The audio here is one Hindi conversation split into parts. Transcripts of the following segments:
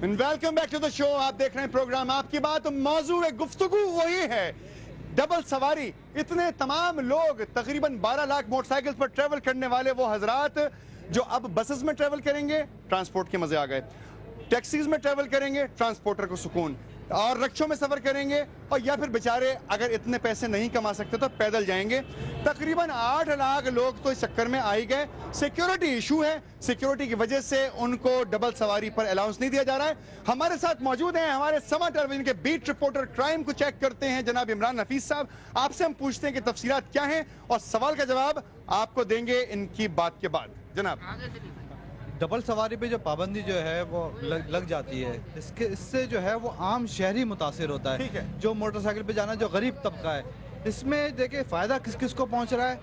Welcome back to the show. आप देख रहे हैं प्रोग्राम आपकी बात। मौजू गुफ्तगू वही है, डबल सवारी। इतने तमाम लोग, तकरीबन 12 लाख मोटरसाइकिल पर ट्रेवल करने वाले वो हजरात जो अब बसेस में ट्रेवल करेंगे, ट्रांसपोर्ट के मजे आ गए। टैक्सीज में ट्रेवल करेंगे, ट्रांसपोर्टर को सुकून। और रिक्शों में सफर करेंगे, और या फिर बेचारे अगर इतने पैसे नहीं कमा सकते तो पैदल जाएंगे। तकरीबन 8 लाख लोग तो इस चक्कर में आ ही गए। सिक्योरिटी इशू है, सिक्योरिटी की वजह से उनको डबल सवारी पर अलाउंस नहीं दिया जा रहा है। हमारे साथ मौजूद हैं हमारे समा टेलीविजन के बीट रिपोर्टर, क्राइम को चेक करते हैं जनाब इमरान हफीज साहब। आपसे हम पूछते हैं कि तफसीलात क्या हैं, और सवाल का जवाब आपको देंगे इनकी बात के बाद। जनाब, डबल सवारी पे जो पाबंदी जो है वो लग जाती है, इससे जो है वो आम शहरी मुतासिर होता है। ठीक है। जो मोटरसाइकिल पे जाना, जो गरीब तबका है, इसमें देखिए फ़ायदा किस किस को पहुंच रहा है।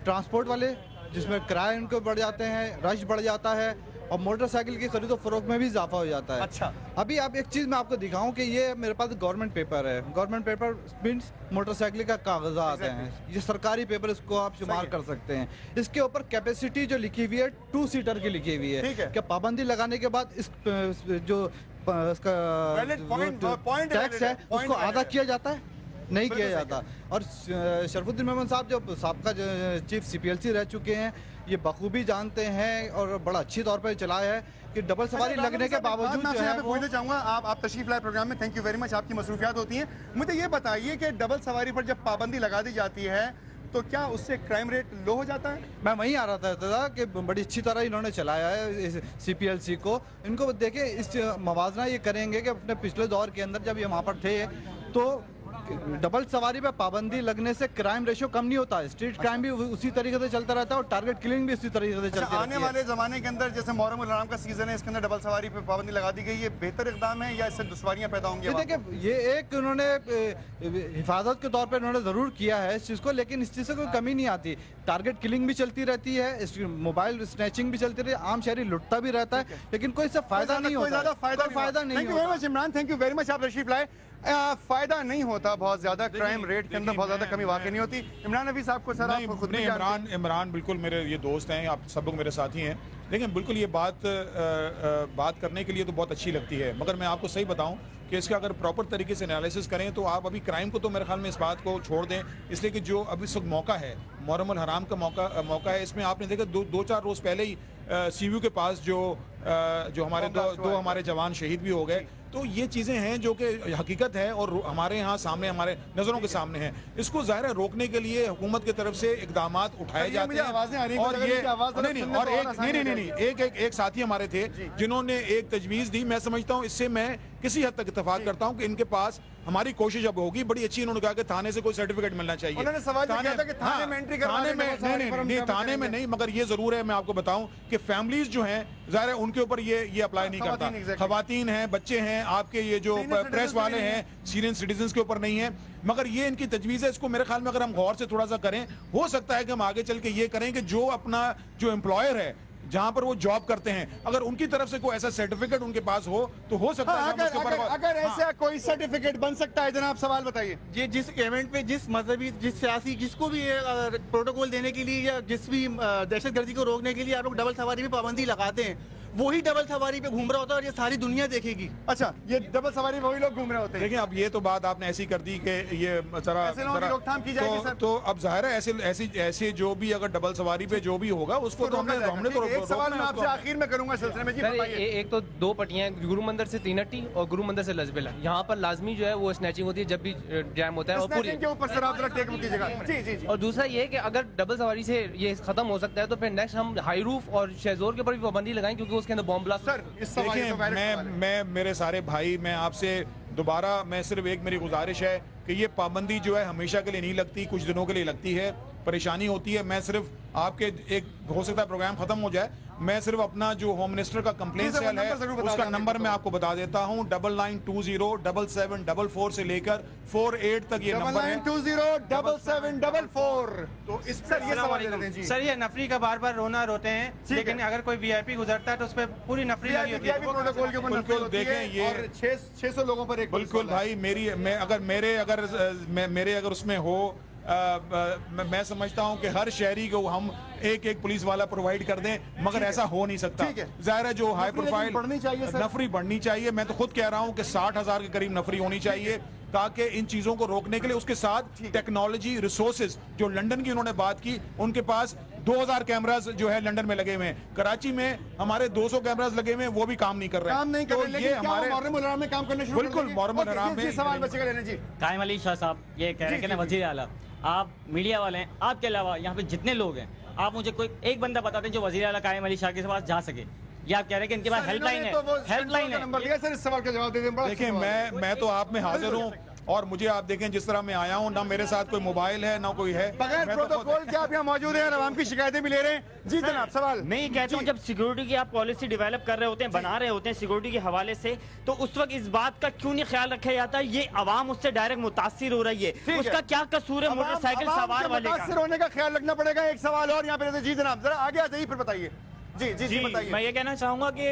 ट्रांसपोर्ट वाले, जिसमें किराए उनको बढ़ जाते हैं, रश बढ़ जाता है, और मोटरसाइकिल की खरीदो फरोख्त में भी इजाफा हो जाता है। अच्छा, अभी आप एक चीज़ मैं आपको दिखाऊं कि ये मेरे पास गवर्नमेंट पेपर है। गवर्नमेंट पेपर मीन्स मोटरसाइकिल का कागजात हैं, ये सरकारी पेपर, इसको आप शुमार कर सकते हैं। इसके ऊपर कैपेसिटी जो लिखी हुई है 2 सीटर की लिखी हुई है। क्या पाबंदी लगाने के बाद इस जो टैक्स है उसको आधा किया जाता है? नहीं किया जाता। और शरफुद्दीन मेमन साहब जो साबका चीफ CPLC रह चुके हैं, ये बखूबी जानते हैं और बड़ा अच्छी तौर पर चलाया है कि डबल सवारी लगने के बावजूद जो है वो। पूछना चाहूंगा, आप तशरीफ लाए प्रोग्राम में, थैंक यू वेरी मच। आपकी मसरूफियात होती हैं। मुझे ये बताइए कि डबल सवारी पर जब पाबंदी लगा दी जाती है तो क्या उससे क्राइम रेट लो हो जाता है? मैं वहीं आ रहा था कि बड़ी अच्छी तरह इन्होंने चलाया है इस CPLC को। इनको देखें, इस मवाजना ये करेंगे कि अपने पिछले दौर के अंदर जब ये वहाँ पर थे तो डबल सवारी पे पाबंदी लगने से क्राइम रेशियो कम नहीं होता है। स्ट्रीट क्राइम भी उसी तरीके से चलता रहता है, और टारगेट किलिंग भी इसी तरीके से चलती रहती है। आने वाले जमाने के अंदर जैसे मुहर्रम उल हराम का सीजन है, इसके अंदर डबल सवारी पे पाबंदी लगा दी गई, ये बेहतर इकदाम है या इससे दुश्वारियां पैदा होंगी? देखिए, ये एक उन्होंने हिफाजत के तौर पर उन्होंने जरूर किया है इस चीज को, लेकिन इस चीज से कोई कमी नहीं आती। टारगेट किलिंग भी चलती रहती है, मोबाइल स्नैचिंग भी चलती रहती है, आम शहरी लुटता भी रहता है, लेकिन कोई इससे फायदा नहीं होता। फायदा नहीं। Thank you very much Imran, thank you very much, आप तशरीफ लाए। फायदा नहीं होता, बहुत ज्यादा क्राइम रेट के अंदर बहुत ज्यादा कमी वाकई नहीं होती। इमरान हफीज साहब को सर आप खुद नहीं, इमरान बिल्कुल मेरे ये दोस्त हैं, आप सब लोग मेरे साथी हैं, लेकिन बिल्कुल ये बात करने के लिए तो बहुत अच्छी लगती है, मगर मैं आपको सही बताऊं कि इसका अगर प्रॉपर तरीके से एनालिसिस करें तो आप अभी क्राइम को तो मेरे ख्याल में इस बात को छोड़ दें, इसलिए कि जो अभी इस वक्त मौका है, मुहर्रम उल हराम का मौका है, इसमें आपने देखा 2-4 रोज़ पहले ही CU के पास जो हमारे दो हमारे जवान शहीद भी हो गए। तो ये चीज़ें हैं जो कि हकीकत है और हमारे यहाँ सामने, हमारे नज़रों के सामने हैं। इसको ज़ाहिर है रोकने के लिए हुकूमत की तरफ से इकदाम उठाए जाते हैं। और ये एक साथी हमारे थे जिन्होंने एक तजवीज़ दी, मैं समझता हूँ इससे मैं किसी हद तक इत्तेफाक करता हूँ कि इनके पास हमारी कोशिश अब होगी बड़ी अच्छी। इन्होंने कहा कि थाने से कोई सर्टिफिकेट मिलना चाहिए। उन्होंने सवाल किया था कि थाने में एंट्री करवाने नहीं, थाने में नहीं, मगर ये जरूर है, मैं आपको बताऊं कि फैमिलीज जो हैं ज़ाहिर है उनके ऊपर ये अप्लाई नहीं करता। खवातीन हैं, बच्चे हैं, आपके ये जो प्रेस वाले हैं, सीनियर सिटीजन के ऊपर नहीं है, मगर ये इनकी तजवीज़ है। इसको मेरे ख्याल में अगर हम गौर से थोड़ा सा करें, हो सकता है कि हम आगे चल के ये करें कि जो अपना जो एम्प्लॉयर है जहां पर वो जॉब करते हैं, अगर उनकी तरफ से कोई ऐसा सर्टिफिकेट उनके पास हो तो हो सकता है अगर ऐसा कोई सर्टिफिकेट बन सकता है। जनाब सवाल बताइए। ये जिस इवेंट पे जिस मजहबी, जिस सियासी, जिसको भी प्रोटोकॉल देने के लिए या जिस भी दहशतगर्दी को रोकने के लिए आप लोग डबल सवारी पे पाबंदी लगाते हैं, वही डबल सवारी पे घूम रहा होता है और ये सारी दुनिया देखेगी। अच्छा, ये डबल सवारी वही लोग घूम रहे होते हैं। देखिए, अब ये तो बात आपने ऐसी कर दी कि ये रोकथाम की जाएगी सर। तो अब जाहिर है ऐसे जो भी अगर डबल सवारी पे जो भी होगा उसको तो हमने तो एक सवाल मैं आपसे आखिर में करूंगा सिलसिले में। जी बताइए। एक तो 2 पट्टियां हैं, गुरु मंदिर से तीनट्टी और गुरु मंदिर से लजबेला, यहाँ पर लाजमी जो है वो स्नैचिंग होती है जब भी जैम होता है। और पूरी के ऊपर सर आप जरा टेक कीजिएगा। जी। और दूसरा ये है कि अगर डबल सवारी से ये खत्म हो सकता है तो फिर नेक्स्ट हम हाई रूफ और शेजोर के ऊपर भी पाबंदी लगाएं, क्योंकि उसके अंदर बॉम्ब ब्लास्ट। सर देखिए, मैं मेरे सारे भाई, मैं आपसे दोबारा, मैं सिर्फ एक मेरी गुजारिश है कि ये पाबंदी जो है हमेशा के लिए नहीं लगती, कुछ दिनों के लिए लगती है, परेशानी होती है। मैं सिर्फ आपके एक, हो सकता है प्रोग्राम खत्म हो जाए, मैं सिर्फ अपना जो होम मिनिस्टर का कंप्लेंट सेल है उसका नंबर मैं आपको बता देता हूँ। 99207744 से लेकर 48 तक ये नंबर है। 99207744। तो इस पर ये सवाल लेते हैं जी। सर, ये नफरी का बार बार रोते हैं, लेकिन अगर कोई VIP गुजरता है तो उस पर पूरी नफरी लगी होती है। प्रोटोकॉल के ऊपर बिल्कुल देखें, ये 600 लोगों पर एक बिल्कुल भाई, मेरे अगर उसमें हो मैं समझता हूं कि हर शहरी को हम एक एक पुलिस वाला प्रोवाइड कर दें, मगर ऐसा हो नहीं सकता। जाहिर है जो हाई प्रोफाइल नफरी बढ़नी चाहिए। मैं तो खुद कह रहा हूं कि 60,000 के करीब नफरी होनी चाहिए ताकि इन चीजों को रोकने के लिए, उसके साथ टेक्नोलॉजी रिसोर्सेज, जो लंदन की उन्होंने बात की, उनके पास 2000 कैमरास जो है लंदन में लगे हुए हैं, कराची में हमारे 200 कैमरास लगे हुए हैं, वो भी काम नहीं कर रहे काम नहीं कर रहे, लेकिन हमारे मोहर्रम हराम में काम करने शुरू कर देंगे। बिल्कुल मोहर्रम हराम में सवाल बचेगा लेने जी। कायम अली शाह साहब ये कह रहे हैं कि ना वजीर आला, आप मीडिया वाले हैं, आपके अलावा यहाँ पे जितने लोग हैं, आप मुझे कोई एक बंदा बता दें जो वजीर आला कायम अली शाह के पास जा सके। ये आप कह रहे हैं कि इनके पास हेल्पलाइन है, हेल्पलाइन है। नंबर लिया सर, इस सवाल का जवाब दे दें। देखिए मैं तो आप में हाजिर हूँ और मुझे आप देखें जिस तरह मैं आया हूँ, ना मेरे साथ कोई मोबाइल है ना कोई है, बगैर प्रोटोकॉल के आप यहाँ मौजूद हैं और आवाम की शिकायतें भी ले रहे हैं। जी जनाब सवाल। मैं ये कहता हूँ जब सिक्योरिटी की आप पॉलिसी डेवलप कर रहे होते हैं, बना रहे होते हैं सिक्योरिटी के हवाले से, तो उस वक्त इस बात का क्यों नहीं ख्याल रखा जाता ये आवाम उससे डायरेक्ट मुतासिर हो रही है, उसका क्या कसूर है मोटरसाइकिल सवार वाले का? मुतासिर होने का ख्याल रखना पड़ेगा। एक सवाल और यहाँ पे। जी जनाब जरा आगे आ जाइए, फिर बताइए। जी जी जी बताइए। मैं ये कहना चाहूंगा कि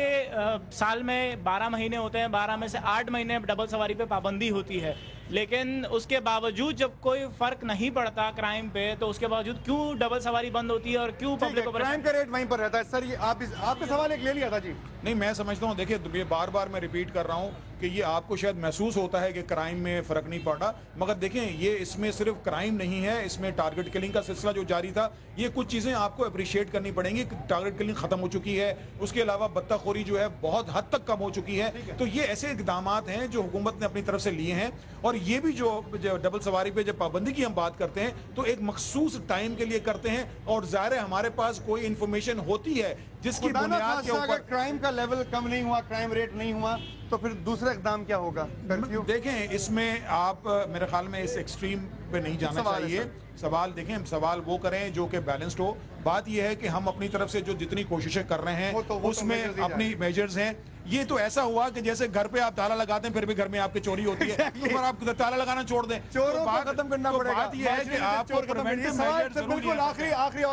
साल में 12 महीने होते हैं, 12 में से 8 महीने डबल सवारी पे पाबंदी होती है, लेकिन उसके बावजूद जब कोई फर्क नहीं पड़ता क्राइम पे, तो उसके बावजूद क्यों डबल सवारी बंद होती है और क्यों पब्लिक को क्राइम का रेट वहीं पर रहता है? सर ये आपके सवाल एक ले लिया था जी। नहीं, मैं समझता हूँ, देखिए ये बार बार मैं रिपीट कर रहा हूँ कि ये आपको शायद महसूस होता है कि क्राइम में फर्क नहीं पड़ा, मगर देखें ये इसमें सिर्फ क्राइम नहीं है, इसमें टारगेट किलिंग का सिलसिला जो जारी था, ये कुछ चीजें आपको अप्रिशिएट करनी पड़ेंगी। टारगेट किलिंग खत्म हो चुकी है, उसके अलावा बत्ताखोरी जो है बहुत हद तक कम हो चुकी है। तो ये ऐसे इकदाम हैं जो हुकूमत ने अपनी तरफ से लिए हैं। और ये भी जो डबल सवारी पे जब पाबंदी की हम बात करते हैं तो एक मखसूस टाइम के लिए करते हैं, और जाहिर है हमारे पास कोई इंफॉर्मेशन होती है जिसकी बुनियाद के ऊपर क्राइम का लेवल कम नहीं हुआ, क्राइम रेट नहीं हुआ, तो फिर दूसरा इकदाम क्या होगा? कर्फ्यू। देखें इसमें आप मेरे ख्याल में इस एक्सट्रीम पे नहीं जाना चाहिए। सवाल देखें, सवाल वो करें जो कि बैलेंस्ड हो। बात यह है कि हम अपनी तरफ से जो जितनी कोशिशें कर रहे हैं उसमें अपनी मेजर्स हैं। ये तो ऐसा हुआ कि जैसे घर पे आप ताला लगाते हैं फिर भी घर में आपके चोरी होती है, तो अगर आप ताला लगाना छोड़ दें, चोरों को खत्म करना पड़ेगा। बात यह है कि आपको प्रिवेंटिव मेजर्स जरूरी है। आखिरी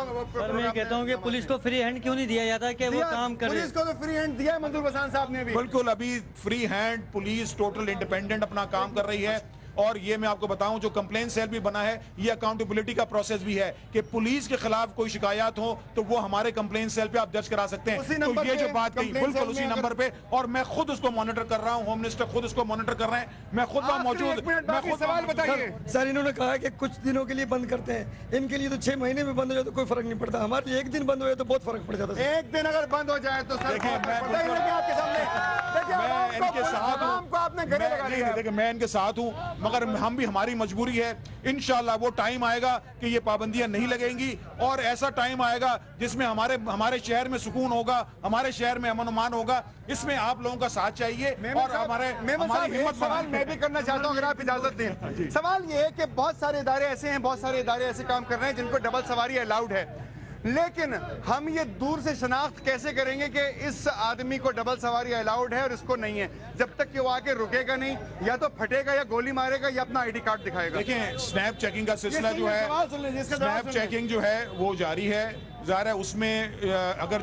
मैं कहता हूँ कि पुलिस को फ्री हैंड क्यों नहीं दिया जाता कि वो काम करे? पुलिस को तो फ्री हैंड दिया है मंजूर हसन साहब ने भी। बिल्कुल, अभी free hand police total independent अपना काम कर रही है। और ये मैं आपको बताऊं जो कंप्लेंट सेल भी बना है, ये अकाउंटेबिलिटी का प्रोसेस भी है कि पुलिस के खिलाफ कोई शिकायत हो तो वो हमारे कंप्लेंट सेल पे आप दर्ज करा सकते हैं। तो ये जो बात कही बिल्कुल उसी नंबर पे, और मैं खुद उसको मॉनिटर कर रहा हूं, होम मिनिस्टर खुद उसको मॉनिटर कर रहे हैं, मैं खुद वहां मौजूद। मैं खुद सवाल बताइए सर, इन्होंने कहा कि कुछ दिनों के लिए बंद करते हैं, इनके लिए तो 6 महीने में बंद हो जाए तो कोई फर्क नहीं पड़ता, हमारे एक दिन बंद हो जाए तो बहुत फर्क पड़ जाता है। एक दिन अगर बंद हो जाए तो सर देखिए मैं आपके सामने मैं इनके साथ हूं, आपने गले लगा लिया। देखिए मैं इनके साथ हूं, मगर हम भी हमारी मजबूरी है। इंशाल्लाह वो टाइम आएगा कि ये पाबंदियां नहीं लगेंगी, और ऐसा टाइम आएगा जिसमें हमारे शहर में सुकून होगा, हमारे शहर में अमन अमान होगा। इसमें आप लोगों का साथ चाहिए और हमारी हिम्मत। सवाल मैं भी करना चाहता हूं अगर आप इजाजत दें। सवाल ये है कि बहुत सारे इदारे ऐसे हैं, बहुत सारे इदारे ऐसे काम कर रहे हैं जिनको डबल सवारी अलाउड है, लेकिन हम ये दूर से शनाख्त कैसे करेंगे कि इस आदमी को डबल सवारी अलाउड है और इसको नहीं है? जब तक कि वो आके रुकेगा नहीं, या तो फटेगा या गोली मारेगा या अपना आईडी कार्ड दिखाएगा। देखिए स्नैप चेकिंग का सिलसिला जो है, स्नैप चेकिंग जो है वो जारी है। ज़ाहिर है उसमें अगर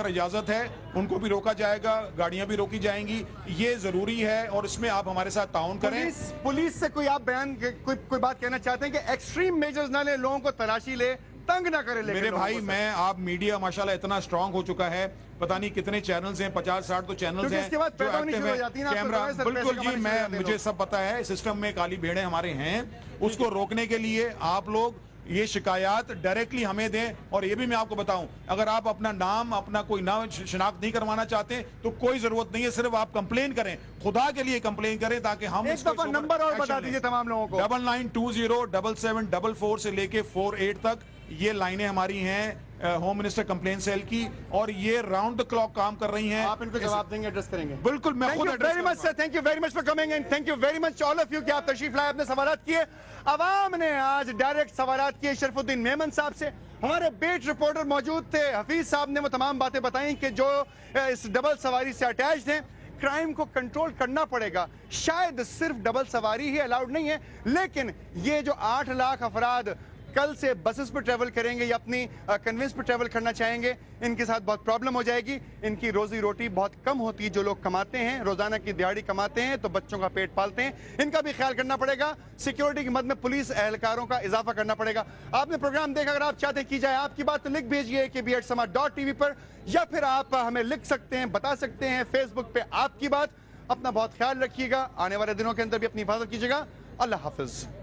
इजाज़त है उनको भी रोका जाएगा, गाड़ियां भी रोकी जाएंगी, ये ज़रूरी है, और इसमें आप हमारे साथ ताउन करें। पुलिस से कोई आप बयान कोई बात कहना चाहते हैं कि एक्सट्रीम मेजर्स ना ले, लोगों को तलाशी ले, तंग ना करे? मेरे भाई मैं आप मीडिया माशाल्लाह इतना स्ट्रांग हो चुका है, पता नहीं कितने चैनल्स हैं, 50-60 तो चैनल्स हैं जो एक्टिव है। कैमरा बिल्कुल जी, मुझे सब पता है, सिस्टम में काली भेड़ें हमारे हैं। उसको रोकने के लिए आप लोग ये शिकायत डायरेक्टली हमें दें। और ये भी मैं आपको बताऊं, अगर आप अपना नाम, अपना कोई नाम शनाख्त नहीं करवाना चाहते तो कोई जरूरत नहीं है, सिर्फ आप कंप्लेन करें, खुदा के लिए कंप्लेन करें, ताकि हम एक दफा नंबर और बता दीजिए तमाम लोगों को। 99207744 से लेके 48 तक ये लाइनें हमारी हैं होम मिनिस्टर कंप्लेन सेल की, और ये राउंड द क्लॉक काम कर रही हैं। आप इनको जवाब देंगे, एड्रेस करेंगे? बिल्कुल, मैं खुद address very much sir, thank you very much for coming and thank you very much all of you कि आप तशरीफ लाए, अपने सवालात किए। अवाम ने आज डायरेक्ट सवालात किए शरफुद्दीन मेमन साहब से, हमारे बेट रिपोर्टर मौजूद थे, हफीज साहब ने वो तमाम बातें बताई कि जो इस डबल सवारी से अटैच्ड हैं। क्राइम को कंट्रोल करना पड़ेगा, शायद सिर्फ डबल सवारी ही अलाउड नहीं है, लेकिन ये जो 8 लाख अफराद कल से बसेस पर ट्रैवल करेंगे या अपनी कन्वेंस पर ट्रैवल करना चाहेंगे, इनके साथ बहुत प्रॉब्लम हो जाएगी। इनकी रोजी रोटी बहुत कम होती है। जो लोग कमाते हैं, रोजाना की दिहाड़ी कमाते हैं, तो बच्चों का पेट पालते हैं, इनका भी ख्याल करना पड़ेगा। सिक्योरिटी की मद में पुलिस एहलकारों का इजाफा करना पड़ेगा। आपने प्रोग्राम देखा, अगर आप चाहते हैं की जाए आपकी बात, तो लिख भेजिए KBH पर, या फिर आप हमें लिख सकते हैं, बता सकते हैं फेसबुक पे आपकी बात। अपना बहुत ख्याल रखिएगा, आने वाले दिनों के अंदर भी अपनी हिफाजत कीजिएगा। अल्लाह हाफिज।